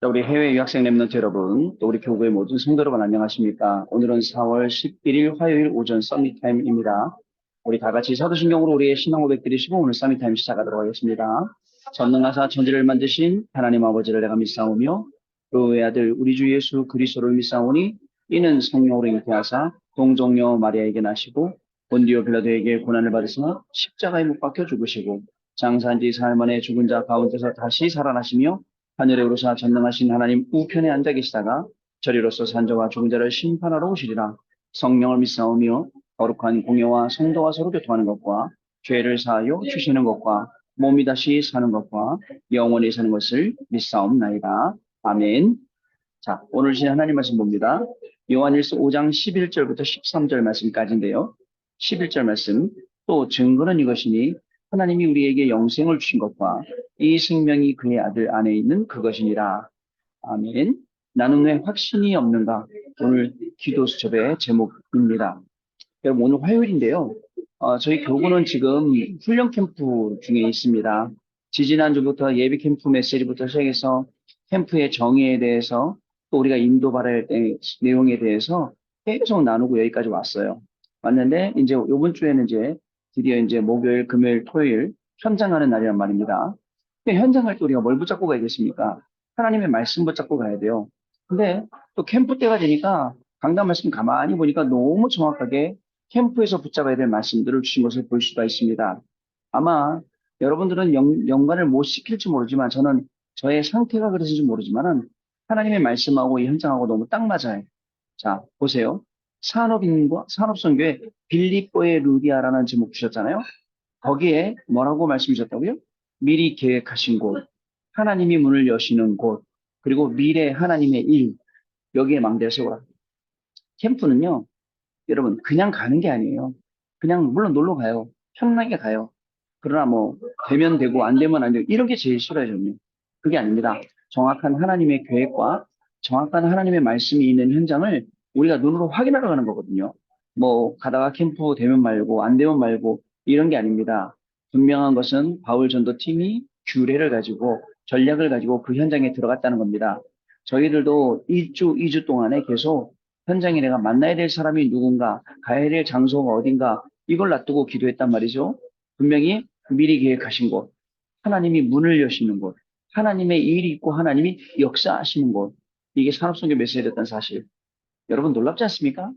자, 우리 해외 유학생 랩런트 여러분, 또 우리 교구의 모든 성도 여러분 안녕하십니까? 오늘은 4월 11일 화요일 오전 서밋 타임입니다. 우리 다 같이 사도신경으로 우리의 신앙 고백 드리시고 오늘 서밋 타임 시작하도록 하겠습니다. 전능하사 천지를 만드신 하나님 아버지를 내가 믿사오며 그 외 아들 우리 주 예수 그리스도를 믿사오니 이는 성령으로 잉태하사 동정녀 마리아에게 나시고 본디오 빌라도에게 고난을 받으시며 십자가에 못 박혀 죽으시고 장사한 지 사흘 만에 죽은 자 가운데서 다시 살아나시며 하늘에 오르사 전능하신 하나님 우편에 앉아 계시다가 저리로서 산자와 죽은 자를 심판하러 오시리라. 성령을 믿사오며 거룩한 공예와 성도와 서로 교통하는 것과 죄를 사하여 주시는 것과 몸이 다시 사는 것과 영원히 사는 것을 믿사옵나이다. 아멘. 자, 오늘 신 하나님 말씀 봅니다. 요한일서 5장 11절부터 13절 말씀까지인데요. 11절 말씀, 또 증거는 이것이니 하나님이 우리에게 영생을 주신 것과 이 생명이 그의 아들 안에 있는 그것이니라. 아멘. 나는 왜 확신이 없는가? 오늘 기도 수첩의 제목입니다. 여러분, 오늘 화요일인데요. 저희 교구는 지금 훈련 캠프 중에 있습니다. 지지난주부터 예비 캠프 메시지부터 시작해서 캠프의 정의에 대해서 또 우리가 인도받아야 될 내용에 대해서 계속 나누고 여기까지 왔어요. 왔는데 이제 이번 주에는 이제 드디어 이제 목요일, 금요일, 토요일 현장 가는 날이란 말입니다. 근데 현장 갈 때 우리가 뭘 붙잡고 가야겠습니까? 하나님의 말씀 붙잡고 가야 돼요. 근데 또 캠프 때가 되니까 강단 말씀 가만히 보니까 너무 정확하게 캠프에서 붙잡아야 될 말씀들을 주신 것을 볼 수가 있습니다. 아마 여러분들은 연관을 못 시킬지 모르지만 저는 저의 상태가 그래서인지 모르지만은 하나님의 말씀하고 이 현장하고 너무 딱 맞아요. 자, 보세요. 산업선교에 빌립보의 루디아라는 제목 주셨잖아요. 거기에 뭐라고 말씀 주셨다고요? 미리 계획하신 곳, 하나님이 문을 여시는 곳, 그리고 미래 하나님의 일, 여기에 망대를 세우라. 캠프는요, 여러분, 그냥 가는 게 아니에요. 그냥, 물론 놀러 가요. 편하게 가요. 그러나 뭐, 되면 되고, 안 되면 안 되고, 이런 게 제일 싫어요, 저는. 그게 아닙니다. 정확한 하나님의 계획과 정확한 하나님의 말씀이 있는 현장을 우리가 눈으로 확인하러 가는 거거든요. 뭐, 가다가 캠프 되면 말고, 안 되면 말고, 이런 게 아닙니다. 분명한 것은 바울 전도팀이 규례를 가지고, 전략을 가지고 그 현장에 들어갔다는 겁니다. 저희들도 1주, 2주 동안에 계속 현장에 내가 만나야 될 사람이 누군가, 가야 될 장소가 어딘가, 이걸 놔두고 기도했단 말이죠. 분명히 미리 계획하신 곳, 하나님이 문을 여시는 곳, 하나님의 일이 있고 하나님이 역사하시는 곳, 이게 산업선교 메시지였던 사실. 여러분 놀랍지 않습니까?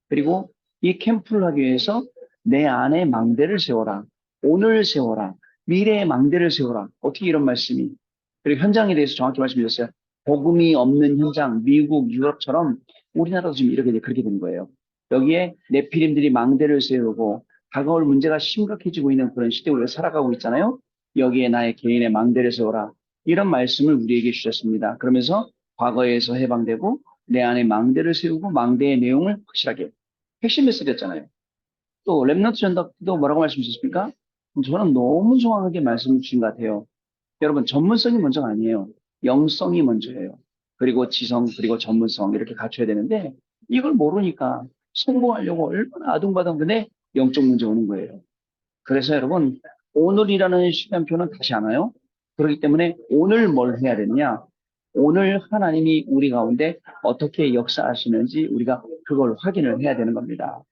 그리고 이 캠프를 하기 위해서 내 안에 망대를 세워라. 오늘 세워라. 미래의 망대를 세워라. 어떻게 이런 말씀이. 그리고 현장에 대해서 정확히 말씀해 주셨어요. 복음이 없는 현장, 미국, 유럽처럼 우리나라도 지금 이렇게 그렇게 된 거예요. 여기에 네피림들이 망대를 세우고 다가올 문제가 심각해지고 있는 그런 시대에 우리가 살아가고 있잖아요. 여기에 나의 개인의 망대를 세워라. 이런 말씀을 우리에게 주셨습니다. 그러면서 과거에서 해방되고 내 안에 망대를 세우고 망대의 내용을 확실하게 핵심 메시지였잖아요. 또 랩넌트 전도도 뭐라고 말씀하셨습니까? 저는 너무 정확하게 말씀을 주신 것 같아요. 여러분 전문성이 먼저가 아니에요. 영성이 먼저예요. 그리고 지성 그리고 전문성 이렇게 갖춰야 되는데 이걸 모르니까 성공하려고 얼마나 아둥바둥 근데 영적 문제 오는 거예요. 그래서 여러분 오늘이라는 시간표는 다시 안 와요. 그렇기 때문에 오늘 뭘 해야 되느냐? 오늘 하나님이 우리 가운데 어떻게 역사하시는지 우리가 그걸 확인을 해야 되는 겁니다.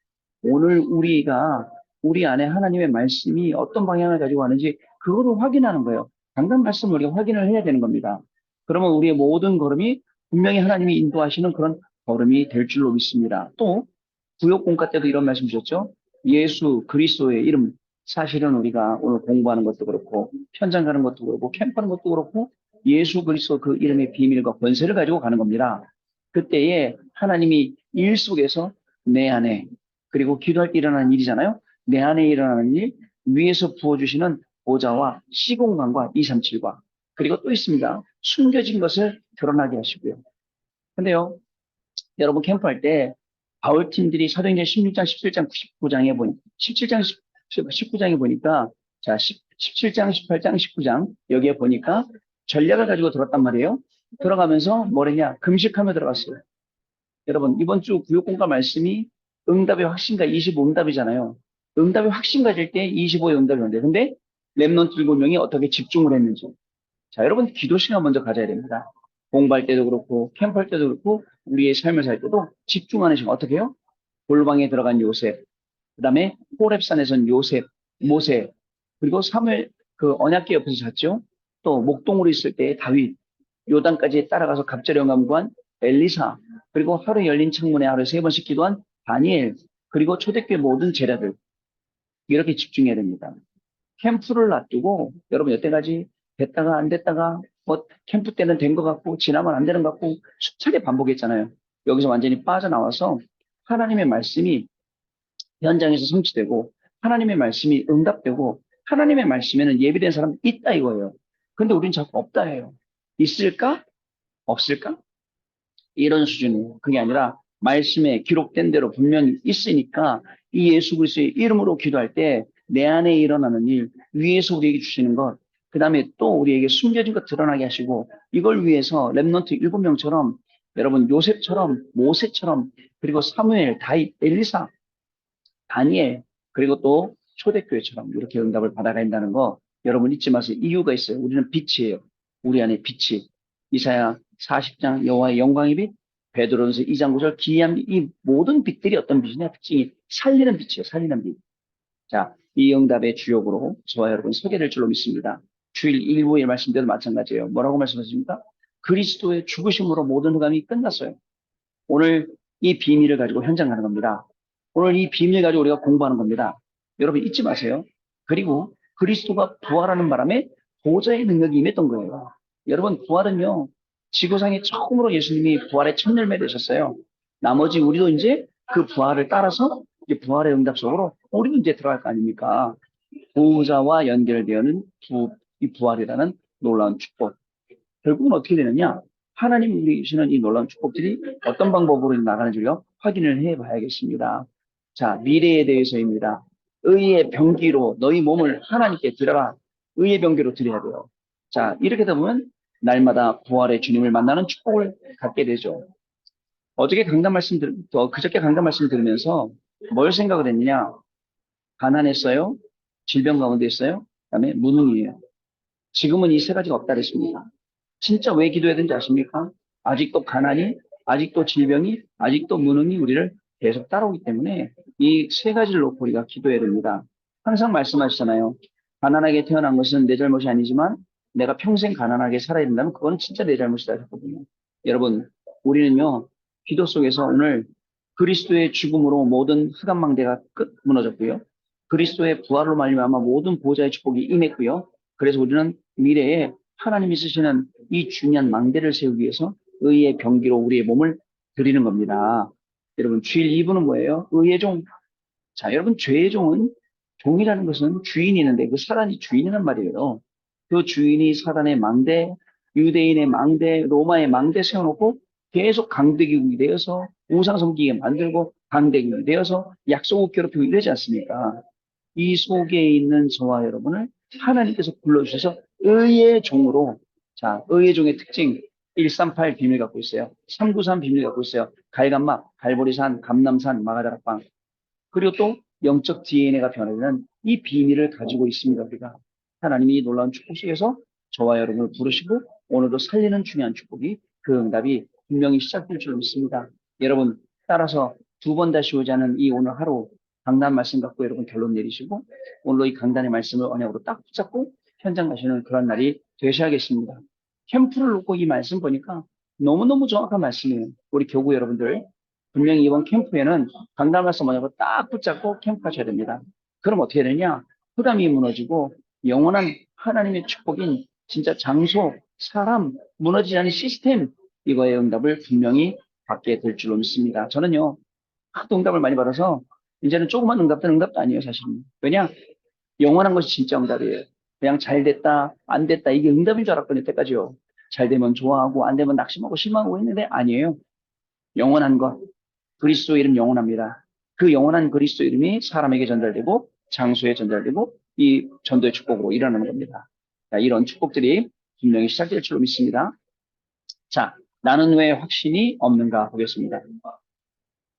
오늘 우리가 우리 안에 하나님의 말씀이 어떤 방향을 가지고 가는지 그거를 확인하는 거예요. 당장 말씀을 우리가 확인을 해야 되는 겁니다. 그러면 우리의 모든 걸음이 분명히 하나님이 인도하시는 그런 걸음이 될 줄로 믿습니다. 또 구역공과 때도 이런 말씀 주셨죠. 예수 그리스도의 이름 사실은 우리가 오늘 공부하는 것도 그렇고 현장 가는 것도 그렇고 캠프하는 것도 그렇고 예수 그리스도 그 이름의 비밀과 권세를 가지고 가는 겁니다. 그때에 하나님이 일 속에서 내 안에 그리고 기도할 때 일어나는 일이잖아요. 내 안에 일어나는 일 위에서 부어주시는 보좌와 시공간과 237과 그리고 또 있습니다. 숨겨진 것을 드러나게 하시고요. 근데요. 여러분 캠프할 때 바울팀들이 사도행전 16장, 17장, 19장에 보니 17장, 19장에 보니까 자 17장, 18장, 19장 여기에 보니까 전략을 가지고 들었단 말이에요. 들어가면서 뭐랬냐? 금식하며 들어갔어요. 여러분 이번 주 구역공과 말씀이 응답의 확신과 25 응답이잖아요. 응답의 확신 가질 때 25의 응답이 온대. 근데 랩넌트 7명이 어떻게 집중을 했는지. 자, 여러분 기도 시간 먼저 가져야 됩니다. 공부할 때도 그렇고, 캠프할 때도 그렇고, 우리의 삶을 살 때도 집중하는 시간. 어떻게 해요? 골방에 들어간 요셉, 그 다음에 호렙산에선 요셉, 모세, 그리고 사무엘 그 언약궤 옆에서 잤죠. 또 목동으로 있을 때 다윗, 요단까지 따라가서 갑절의 영감 구한 엘리사, 그리고 하루 열린 창문에 하루에 3번씩 기도한 다니엘, 그리고 초대교회 모든 제자들 이렇게 집중해야 됩니다. 캠프를 놔두고 여러분 여태까지 됐다가 안 됐다가 뭐 캠프 때는 된 것 같고 지나면 안 되는 것 같고 수차례 반복했잖아요. 여기서 완전히 빠져나와서 하나님의 말씀이 현장에서 성취되고 하나님의 말씀이 응답되고 하나님의 말씀에는 예비된 사람 있다 이거예요. 근데 우리는 자꾸 없다 해요. 있을까? 없을까? 이런 수준이에요. 그게 아니라 말씀에 기록된 대로 분명히 있으니까 이 예수 그리스도의 이름으로 기도할 때 내 안에 일어나는 일, 위에서 우리에게 주시는 것, 그 다음에 또 우리에게 숨겨진 것 드러나게 하시고 이걸 위해서 렘넌트 7명처럼 여러분 요셉처럼 모세처럼 그리고 사무엘, 다윗, 엘리사, 다니엘 그리고 또 초대교회처럼 이렇게 응답을 받아간다는 거 여러분 잊지 마세요. 이유가 있어요. 우리는 빛이에요. 우리 안에 빛이. 이사야 40장 여호와의 영광의 빛, 베드로전서 2장 9절 기이한 빛, 이 모든 빛들이 어떤 빛이냐? 특징이 살리는 빛이에요. 살리는 빛. 자, 이 응답의 주역으로 저와 여러분 서게 될 줄로 믿습니다. 주일 일부의 말씀대로 마찬가지예요. 뭐라고 말씀하십니까? 그리스도의 죽으심으로 모든 흑암이 끝났어요. 오늘 이 비밀을 가지고 현장 가는 겁니다. 오늘 이 비밀 가지고 우리가 공부하는 겁니다. 여러분 잊지 마세요. 그리고 그리스도가 부활하는 바람에 보좌의 능력이 임했던 거예요. 여러분 부활은요. 지구상에 처음으로 예수님이 부활의 첫 열매 되셨어요. 나머지 우리도 이제 그 부활을 따라서 이제 부활의 응답 속으로 우리도 이제 들어갈 거 아닙니까? 보좌와 연결되어는 이 부활이라는 놀라운 축복. 결국은 어떻게 되느냐? 하나님이 우리 주시는 이 놀라운 축복들이 어떤 방법으로 나가는지요? 확인을 해 봐야겠습니다. 자, 미래에 대해서입니다. 의의 병기로 너희 몸을 하나님께 드려라. 의의 병기로 드려야 돼요. 자, 이렇게 되다 보면 날마다 부활의 주님을 만나는 축복을 갖게 되죠. 그저께 강단 말씀 들으면서 뭘 생각을 했느냐? 가난했어요. 질병 가운데 있어요. 그다음에 무능이에요. 지금은 이 세 가지가 없다 그랬습니다. 진짜 왜 기도해야 되는지 아십니까? 아직도 가난이, 아직도 질병이, 아직도 무능이 우리를 계속 따라오기 때문에 이 세 가지를 놓고 우리가 기도해야 됩니다. 항상 말씀하시잖아요. 가난하게 태어난 것은 내 잘못이 아니지만 내가 평생 가난하게 살아야 된다면 그건 진짜 내 잘못이다 하셨거든요. 여러분, 우리는요, 기도 속에서 오늘 그리스도의 죽음으로 모든 흑암망대가 끝 무너졌고요. 그리스도의 부활로 말미암아 모든 보좌의 축복이 임했고요. 그래서 우리는 미래에 하나님이 쓰시는 이 중요한 망대를 세우기 위해서 의의 병기로 우리의 몸을 드리는 겁니다. 여러분, 주일 2부는 뭐예요? 의의 종. 자, 여러분, 죄의 종은, 종이라는 것은 주인이 있는데 그 사단이 주인이란 말이에요. 그 주인이 사단의 망대, 유대인의 망대, 로마의 망대 세워놓고 계속 강대국이 되어서 우상 섬기게 만들고 강대국이 되어서 약속을 괴롭히고 이러지 않습니까? 이 속에 있는 저와 여러분을 하나님께서 불러주셔서 의의 종으로, 자, 의의 종의 특징, 138 비밀 갖고 있어요. 393 비밀 갖고 있어요. 갈감막, 갈보리산, 감남산, 마가다락방. 그리고 또 영적 DNA가 변화되는 이 비밀을 가지고 있습니다. 우리가 하나님이 놀라운 축복 속에서 저와 여러분을 부르시고 오늘도 살리는 중요한 축복이 그 응답이 분명히 시작될 줄 믿습니다. 여러분 따라서 2번 다시 오자는 이 오늘 하루 강단 말씀 갖고 여러분 결론 내리시고 오늘도 이 강단의 말씀을 언약으로 딱 붙잡고 현장 가시는 그런 날이 되셔야겠습니다. 캠프를 놓고 이 말씀 보니까 너무너무 정확한 말씀이에요. 우리 교구 여러분들 분명히 이번 캠프에는 강단 말씀 언약으로 딱 붙잡고 캠프 가셔야 됩니다. 그럼 어떻게 되냐? 흑암이 무너지고 영원한 하나님의 축복인 진짜 장소, 사람, 무너지지 않는 시스템 이거의 응답을 분명히 받게 될 줄로 믿습니다. 저는요, 하도 응답을 많이 받아서 이제는 조그만 응답도 응답도 아니에요, 사실은. 왜냐? 영원한 것이 진짜 응답이에요. 그냥 잘 됐다, 안 됐다, 이게 응답인 줄 알았거든요, 때까지요. 잘 되면 좋아하고, 안 되면 낙심하고, 실망하고 했는데 아니에요. 영원한 것. 그리스도 이름 영원합니다. 그 영원한 그리스도 이름이 사람에게 전달되고, 장소에 전달되고, 이 전도의 축복으로 일어나는 겁니다. 자, 이런 축복들이 분명히 시작될 줄로 믿습니다. 자, 나는 왜 확신이 없는가 보겠습니다.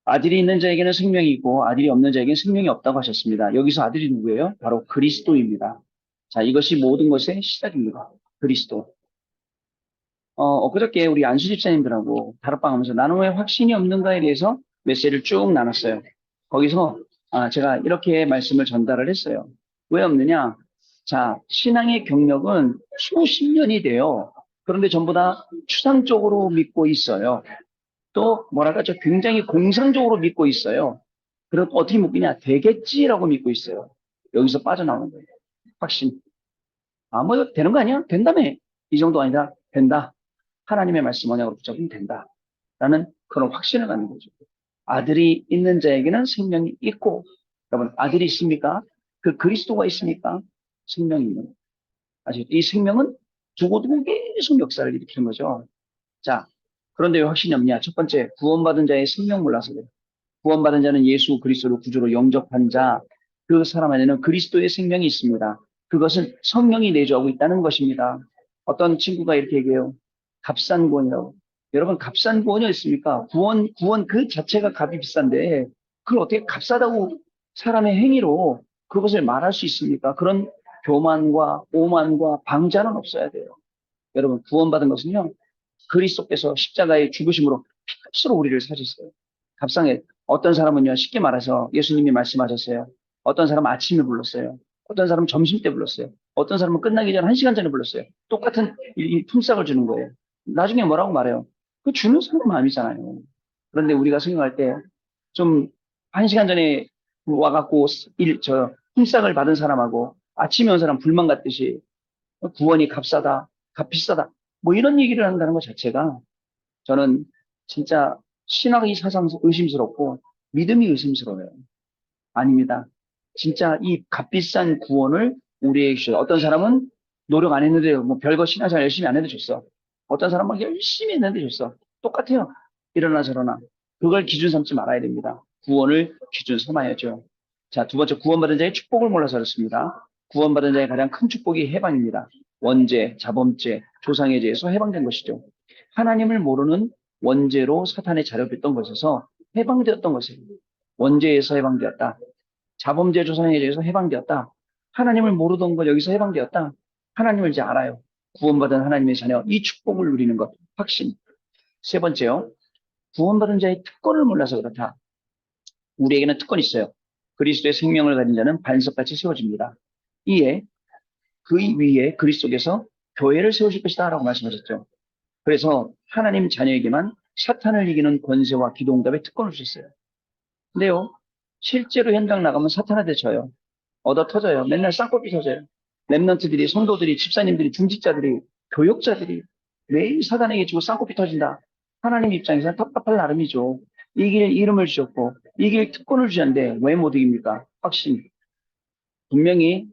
아들이 있는 자에게는 생명이 있고 아들이 없는 자에게는 생명이 없다고 하셨습니다. 여기서 아들이 누구예요? 바로 그리스도입니다. 자, 이것이 모든 것의 시작입니다. 그리스도. 엊그저께 우리 안수 집사님들하고 다락방 하면서 나는 왜 확신이 없는가에 대해서 메시지를 쭉 나눴어요. 거기서 제가 이렇게 말씀을 전달을 했어요. 왜 없느냐? 자, 신앙의 경력은 수십 년이 돼요. 그런데 전부 다 추상적으로 믿고 있어요. 또 뭐랄까 저 굉장히 공상적으로 믿고 있어요. 그리고 또 어떻게 믿느냐? 되겠지라고 믿고 있어요. 여기서 빠져나오는 거예요. 확신. 뭐 되는 거 아니야? 된다며. 이 정도 아니라 된다. 하나님의 말씀 언약으로 붙잡으면 된다. 라는 그런 확신을 갖는 거죠. 아들이 있는 자에게는 생명이 있고, 여러분, 아들이 있습니까? 그 그리스도가 있습니까? 생명이 있는 거예요. 아시겠죠? 이 생명은 두고두고 계속 역사를 일으키는 거죠. 자, 그런데 왜 확신이 없냐? 첫 번째, 구원받은 자의 생명 몰라서 그래요. 구원받은 자는 예수 그리스도를 구주로 영접한 자, 그 사람 안에는 그리스도의 생명이 있습니다. 그것은 성령이 내주하고 있다는 것입니다. 어떤 친구가 이렇게 얘기해요. 값싼 구원이라고. 여러분, 값싼 구원이 있습니까? 구원 그 자체가 값이 비싼데, 그걸 어떻게 값싸다고 사람의 행위로 그것을 말할 수 있습니까? 그런 교만과 오만과 방자는 없어야 돼요. 여러분, 구원받은 것은요, 그리스도께서 십자가의 죽으심으로 피값으로 우리를 사셨어요. 값상에 어떤 사람은요 쉽게 말해서 예수님이 말씀하셨어요. 어떤 사람은 아침에 불렀어요. 어떤 사람은 점심 때 불렀어요. 어떤 사람은 끝나기 전 1시간 전에 불렀어요. 똑같은 이 품삯을 주는 거예요. 나중에 뭐라고 말해요? 그 주는 사람 마음이잖아요. 그런데 우리가 생각할 때 좀 1시간 전에 와갖고 품삯을 받은 사람하고 아침에 온 사람 불만 같듯이 구원이 값싸다, 값 비싸다. 뭐 이런 얘기를 한다는 것 자체가 저는 진짜 신학이 사상 의심스럽고 믿음이 의심스러워요. 아닙니다. 진짜 이 값비싼 구원을 우리에게 주셔서 어떤 사람은 노력 안 했는데 뭐 별거 신앙생활 열심히 안 해도 줬어. 어떤 사람은 막 열심히 했는데 줬어. 똑같아요. 이러나 저러나. 그걸 기준 삼지 말아야 됩니다. 구원을 기준 삼아야죠. 자, 두 번째 구원받은 자의 축복을 몰라서 그렇습니다. 구원받은 자의 가장 큰 축복이 해방입니다. 원죄, 자범죄, 조상의 죄에서 해방된 것이죠. 하나님을 모르는 원죄로 사탄에 자료했던 것에서 해방되었던 것이에요. 원죄에서 해방되었다. 자범죄 조상에 대해서 해방되었다. 하나님을 모르던 것 여기서 해방되었다. 하나님을 이제 알아요. 구원받은 하나님의 자녀. 이 축복을 누리는 것. 확신. 세 번째요. 구원받은 자의 특권을 몰라서 그렇다. 우리에게는 특권이 있어요. 그리스도의 생명을 가진 자는 반석같이 세워집니다. 이에 그 위에 그리스도께서 교회를 세우실 것이다 라고 말씀하셨죠. 그래서 하나님 자녀에게만 사탄을 이기는 권세와 기도응답의 특권을 주셨어요. 근데요, 실제로 현장 나가면 사탄한테 져요. 얻어 터져요. 맨날 쌍꺼풀 터져요. 랩런트들이, 성도들이, 집사님들이, 중직자들이, 교역자들이 매일 사단에게 지고 쌍꺼풀 터진다. 하나님 입장에서는 답답할 나름이죠. 이길 이름을 주셨고, 이길 특권을 주셨는데 왜 못 이깁니까? 확신. 분명히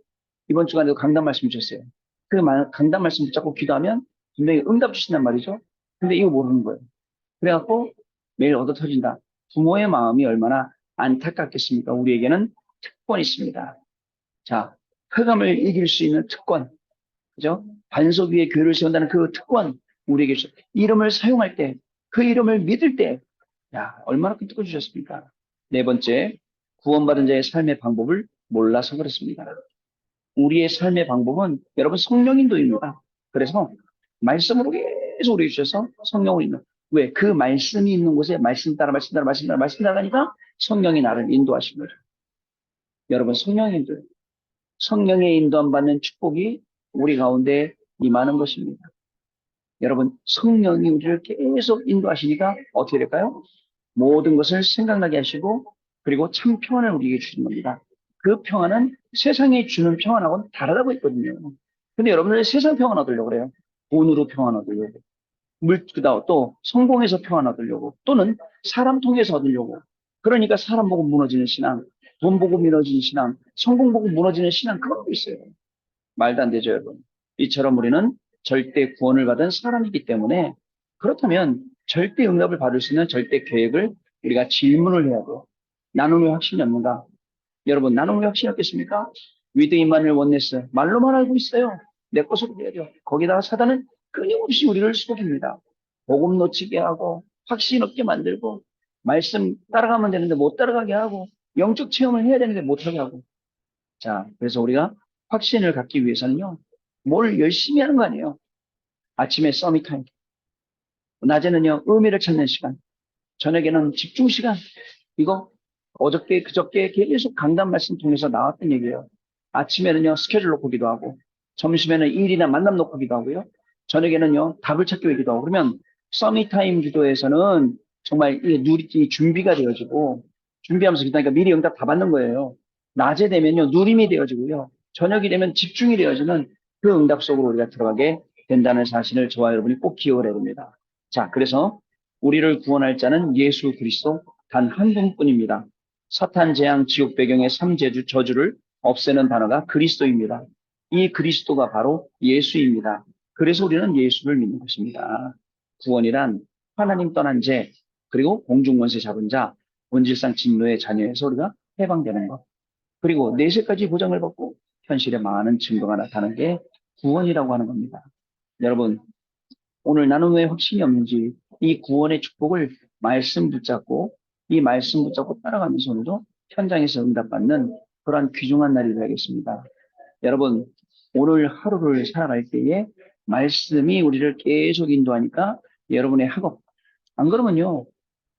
이번 주간에도 강단 말씀 주셨어요. 그 강단 말씀 붙잡고 기도하면 분명히 응답 주신단 말이죠. 근데 이거 모르는 거예요. 그래갖고 매일 얻어 터진다. 부모의 마음이 얼마나 안타깝겠습니까? 우리에게는 특권이 있습니다. 자, 흑암을 이길 수 있는 특권, 그죠? 반석 위에 교회를 세운다는 그 특권, 우리에게 주셨. 이름을 사용할 때, 그 이름을 믿을 때, 야, 얼마나 큰 특권 주셨습니까? 네 번째, 구원받은 자의 삶의 방법을 몰라서 그렇습니다. 우리의 삶의 방법은 여러분 성령인도입니다. 그래서 말씀으로 계속 우리 주셔서 성령을 있는. 왜? 그 말씀이 있는 곳에 말씀 따라 말씀 따라 말씀 따라 말씀 따라가니까 성령이 나를 인도하신 거죠. 여러분 성령의 인도, 성령의 인도함 받는 축복이 우리 가운데 임하는 것입니다. 여러분 성령이 우리를 계속 인도하시니까 어떻게 될까요? 모든 것을 생각나게 하시고 그리고 참 평안을 우리에게 주시는 겁니다. 그 평안은 세상이 주는 평안하고는 다르다고 했거든요. 근데 여러분들 세상 평안 얻으려고 그래요. 돈으로 평안 얻으려고. 그다음 또 성공해서 평안 얻으려고. 또는 사람 통해서 얻으려고. 그러니까 사람 보고 무너지는 신앙, 돈 보고 무너지는 신앙, 성공 보고 무너지는 신앙 그런 거 있어요. 말도 안 되죠, 여러분. 이처럼 우리는 절대 구원을 받은 사람이기 때문에 그렇다면 절대 응답을 받을 수 있는 절대 계획을 우리가 질문을 해야 돼요. 나는 왜 확신이 없는가? 여러분, 나는 왜 확신이 없겠습니까? 위드 임마누엘 원네스 말로만 알고 있어요. 내 것으로 해야죠. 거기다가 사단은 끊임없이 우리를 속입니다. 복음 놓치게 하고 확신 없게 만들고 말씀 따라가면 되는데 못 따라가게 하고 영적 체험을 해야 되는데 못하게 하고 자, 그래서 우리가 확신을 갖기 위해서는요, 뭘 열심히 하는 거 아니에요. 아침에 서밋타임, 낮에는요, 의미를 찾는 시간. 저녁에는 집중 시간. 이거 어저께, 그저께 계속 강단 말씀 통해서 나왔던 얘기예요. 아침에는요, 스케줄 놓고 기도하고, 점심에는 일이나 만남 놓고 기도하고요. 저녁에는요, 답을 찾기 위해 기도하고. 그러면 서밋타임 기도에서는 정말 이 준비가 되어지고, 준비하면서 기도하니까 미리 응답 다 받는 거예요. 낮에 되면요, 누림이 되어지고요. 저녁이 되면 집중이 되어지는 그 응답 속으로 우리가 들어가게 된다는 사실을 저와 여러분이 꼭 기억을 해야 됩니다. 자, 그래서 우리를 구원할 자는 예수 그리스도 단 한 분뿐입니다. 사탄 재앙 지옥 배경의 삼재주 저주를 없애는 단어가 그리스도입니다. 이 그리스도가 바로 예수입니다. 그래서 우리는 예수를 믿는 것입니다. 구원이란 하나님 떠난 죄, 그리고 공중권세 잡은 자, 본질상 진노의 자녀에서 우리가 해방되는 것. 그리고 내세까지 보장을 받고 현실에 많은 증거가 나타나는 게 구원이라고 하는 겁니다. 여러분, 오늘 나는 왜 확신이 없는지 이 구원의 축복을 말씀 붙잡고 이 말씀 붙잡고 따라가면서 오늘도 현장에서 응답받는 그러한 귀중한 날이 되겠습니다. 여러분, 오늘 하루를 살아갈 때에 말씀이 우리를 계속 인도하니까 여러분의 학업, 안 그러면요,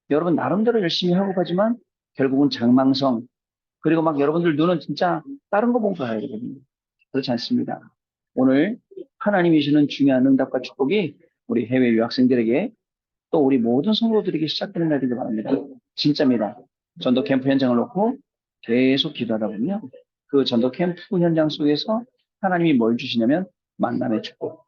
여러분 나름대로 열심히 학업하지만 결국은 장망성, 그리고 막 여러분들 눈은 진짜 다른 거 보고 가야 되거든요. 그렇지 않습니다. 오늘 하나님이 주는 중요한 응답과 축복이 우리 해외 유학생들에게 또 우리 모든 성도들에게 시작되는 날이길 바랍니다. 진짜입니다. 전도 캠프 현장을 놓고 계속 기도하다 보면요. 그 전도 캠프 현장 속에서 하나님이 뭘 주시냐면 만남의 축복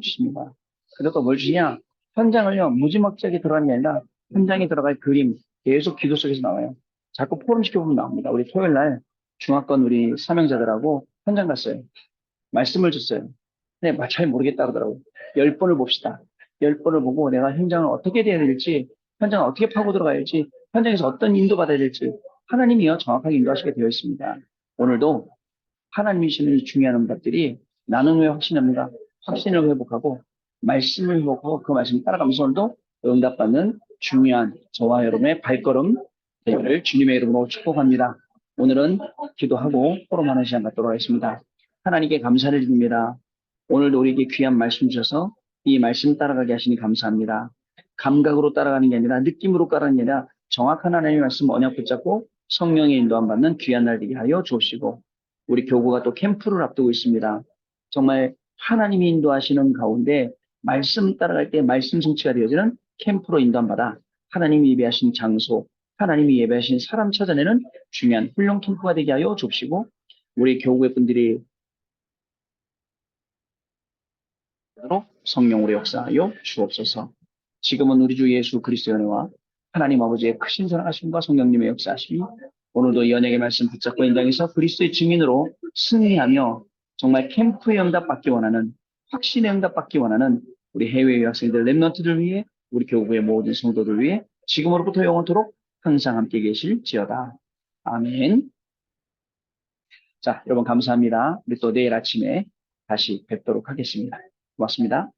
주십니다. 그리고 또 뭘 주냐? 현장을요, 무지막지하게 들어가는 게 아니라 현장에 들어갈 그림 계속 기도 속에서 나와요. 자꾸 포럼시켜보면 나옵니다. 우리 토요일 날 중화권 우리 사명자들하고 현장 갔어요. 말씀을 줬어요. 근데 잘 모르겠다 그러더라고요. 10번을 봅시다. 10번을 보고 내가 현장을 어떻게 돼야 될지, 현장을 어떻게 파고 들어가야 할지, 현장에서 어떤 인도 받아야 될지 하나님이요 정확하게 인도하시게 되어 있습니다. 오늘도 하나님이 주시는 이 중요한 응답들이 나는 왜 확신합니다. 확신을 회복하고 말씀을 회복하고 그 말씀 따라가면서 오늘도 응답받는 중요한 저와 여러분의 발걸음 되기를 주님의 이름으로 축복합니다. 오늘은 기도하고 포럼하는 시간 갖도록 하겠습니다. 하나님께 감사를 드립니다. 오늘도 우리에게 귀한 말씀 주셔서 이 말씀 따라가게 하시니 감사합니다. 감각으로 따라가는 게 아니라 느낌으로 따라가는 게 아니라 정확한 하나님의 말씀 언약 붙잡고 성령의 인도함 받는 귀한 날 되게 하여 주옵시고 우리 교구가 또 캠프를 앞두고 있습니다. 정말 하나님이 인도하시는 가운데 말씀 따라갈 때 말씀 성취가 되어지는 캠프로 인도함 받아 하나님이 예배하신 장소, 하나님이 예배하신 사람 찾아내는 중요한 훈련 캠프가 되게 하여 주옵시고 우리 교구의 분들이 성령으로 역사하여 주옵소서. 지금은 우리 주 예수 그리스도의 은혜와 하나님 아버지의 크신 사랑하심과 성령님의 역사하심이 오늘도 이 언약의 말씀 붙잡고 현장에서 그리스도의 증인으로 승리하며 정말 캠프의 응답 받기 원하는 확신의 응답 받기 원하는 우리 해외 유학생들 랩런트들 위해 우리 교구의 모든 성도들 위해 지금으로부터 영원토록 항상 함께 계실지어다. 아멘. 자, 여러분 감사합니다. 우리 또 내일 아침에 다시 뵙도록 하겠습니다. 고맙습니다.